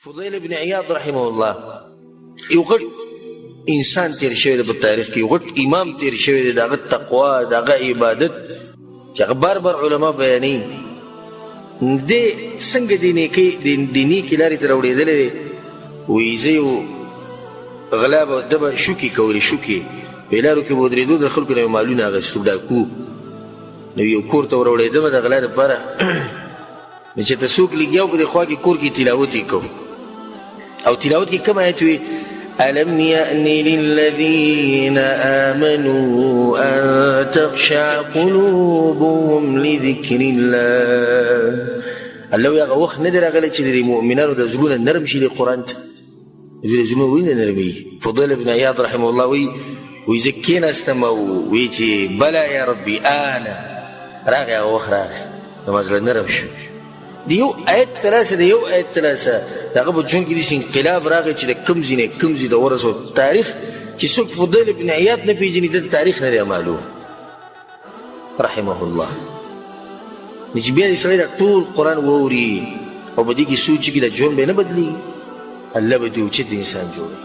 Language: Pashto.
فضیل بن عیاض رحمه الله یو غټ انسان تیر شوی دی په تاریخ کې، یو غټ امام تیر شوی دی، د هغه تقوا، د هغه عبادت چې هغه بار بار علما بیانوي. دې څنګه د نیکې لارې ته راوړېدلی دی. وایي زه یو غلا به ده به شوکې کولې، شوکې په لارو کې به ودرېدو، د خلکو نه یې مالونه اخیستو، ډاکو. نو یو کور ته وراوړېدم د غلا دپاره، نو چې ته څوک لګیا و په دې خوا کې کور کې تلاوت یې کوو، او تلاوت کې کوم آیت وي؟ ألم يأن للذين آمنوا أن تخشع قلوبهم لذكر الله. الله يا وخت ندر غلط چې د مؤمنانو د زړونو نرم شي د قرآن ته، د زړونو وینه نرمي. فضیل بن عیاض رحمه الله وی زه کېناستم او وی چې بلا یا ربي انا راغی، هغه وخت راغی زما زړه نرم شو. د یو آیت تلاسه د یو آیت تلاسه د هغه په ژوند کې داسې انقلاب راغی چې د کوم ځای نه کوم ځای ته ورسېد. تاریخ چې څوک فضیل بن عیاض نه پېژني د تاریخ نه دی معلوم رحمه الله. نو چې بیا دې سړی دا ټول قرآن واوري او په دې کې سوچ کړي، د ژوند به نه بدلېږي، الله به دې اوچت انسان جوړوي.